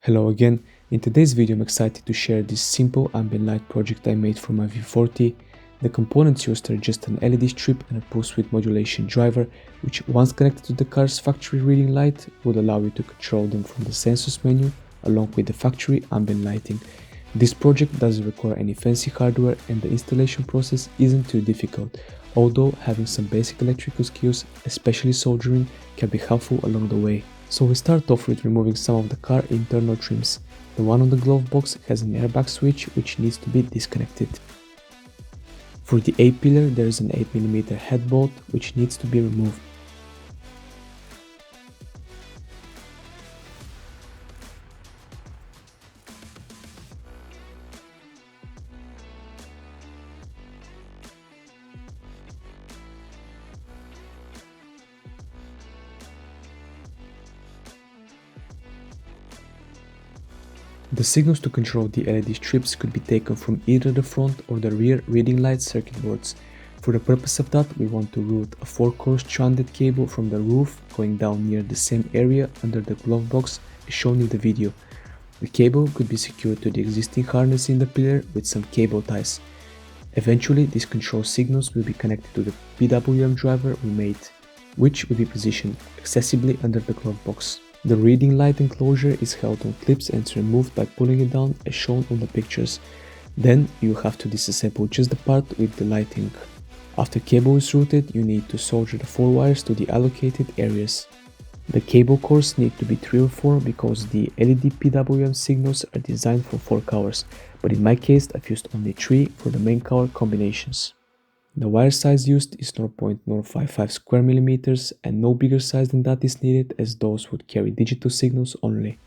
Hello again. In today's video I'm excited to share this simple ambient light project I made for my V40. The components used are just an LED strip and a pulse width modulation driver, which once connected to the car's factory reading light would allow you to control them from the sensors menu along with the factory ambient lighting. This project doesn't require any fancy hardware and the installation process isn't too difficult, although having some basic electrical skills, especially soldering, can be helpful along the way. So we start off with removing some of the car internal trims. The one on the glove box has an airbag switch which needs to be disconnected. For the A-pillar there is an 8mm head bolt which needs to be removed. The signals to control the LED strips could be taken from either the front or the rear reading light circuit boards. For the purpose of that, we want to route a 4-core stranded cable from the roof going down near the same area under the glove box as shown in the video. The cable could be secured to the existing harness in the pillar with some cable ties. Eventually, these control signals will be connected to the PWM driver we made, which will be positioned accessibly under the glove box. The reading light enclosure is held on clips and is removed by pulling it down as shown on the pictures. Then you have to disassemble just the part with the lighting. After cable is routed, you need to solder the 4 wires to the allocated areas. The cable cores need to be 3 or 4 because the LED PWM signals are designed for 4 colors, but in my case I've used only 3 for the main color combinations. The wire size used is 0.055 square millimeters and no bigger size than that is needed as those would carry digital signals only.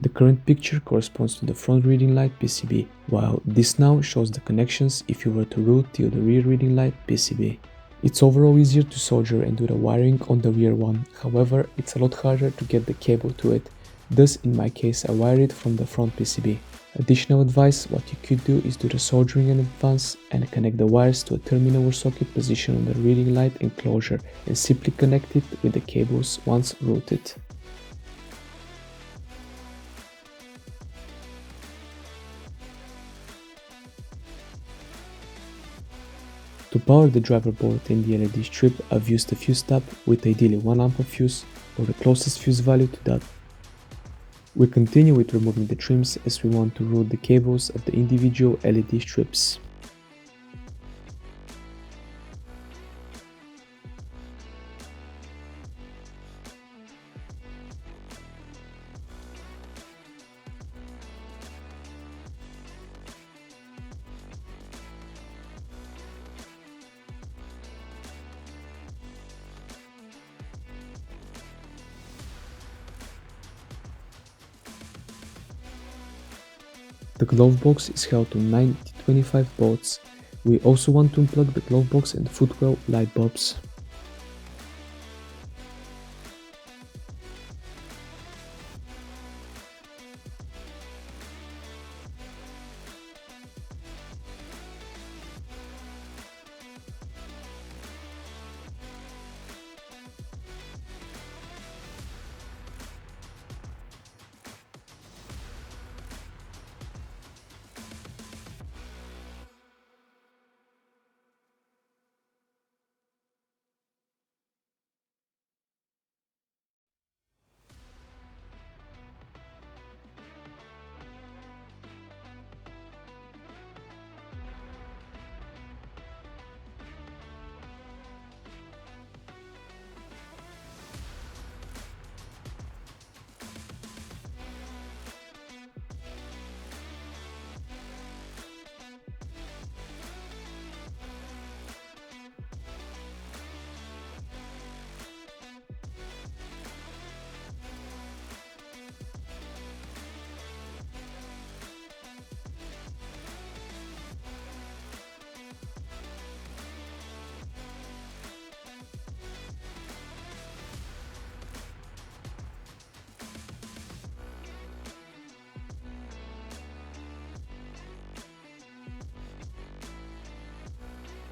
The current picture corresponds to the front reading light PCB, while this now shows the connections if you were to route till the rear reading light PCB. It's overall easier to solder and do the wiring on the rear one, however it's a lot harder to get the cable to it, thus in my case I wired it from the front PCB. Additional advice, what you could do is do the soldering in advance and connect the wires to a terminal or socket position on the reading light enclosure and simply connect it with the cables once routed. To power the driver board and the LED strip, I've used a fuse tab with ideally 1 amp of fuse or the closest fuse value to that. We continue with removing the trims as we want to route the cables of the individual LED strips. The glove box is held to 90-25 volts. We also want to unplug the glove box and footwell light bulbs.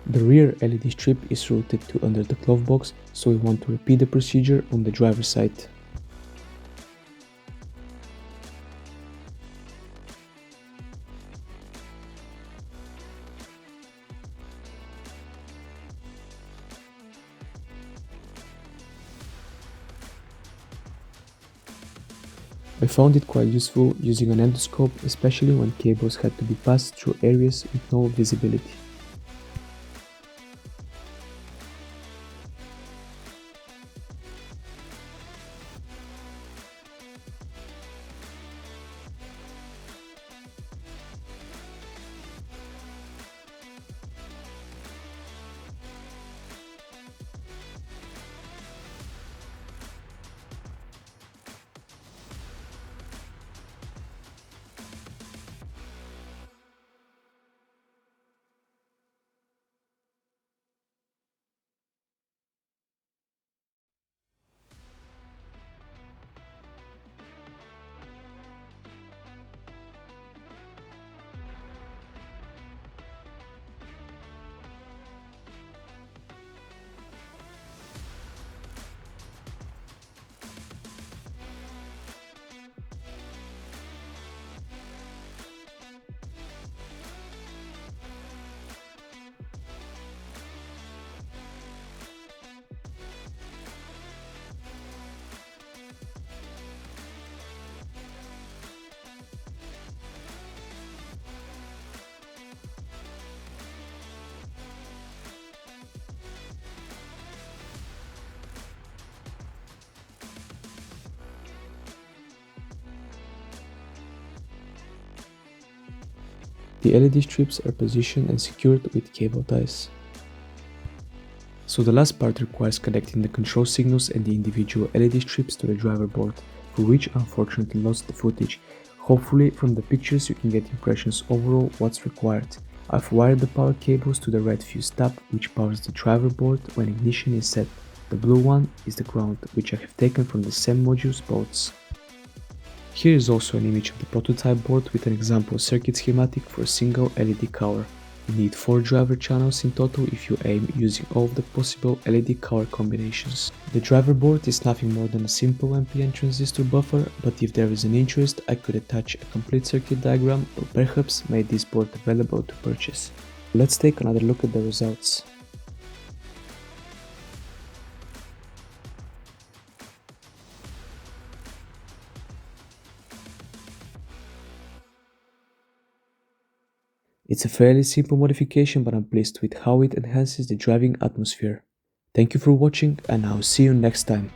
The rear LED strip is routed to under the glove box, so we want to repeat the procedure on the driver's side. I found it quite useful using an endoscope, especially when cables had to be passed through areas with no visibility. The LED strips are positioned and secured with cable ties. So the last part requires connecting the control signals and the individual LED strips to the driver board, for which I unfortunately lost the footage. Hopefully from the pictures you can get impressions overall what's required. I've wired the power cables to the red fuse tab, which powers the driver board when ignition is set. The blue one is the ground, which I have taken from the SEM module's boards. Here is also an image of the prototype board with an example circuit schematic for a single LED cover. You need 4 driver channels in total if you aim using all of the possible LED cover combinations. The driver board is nothing more than a simple NPN transistor buffer, but if there is an interest, I could attach a complete circuit diagram or perhaps make this board available to purchase. Let's take another look at the results. It's a fairly simple modification, but I'm pleased with how it enhances the driving atmosphere. Thank you for watching, and I'll see you next time.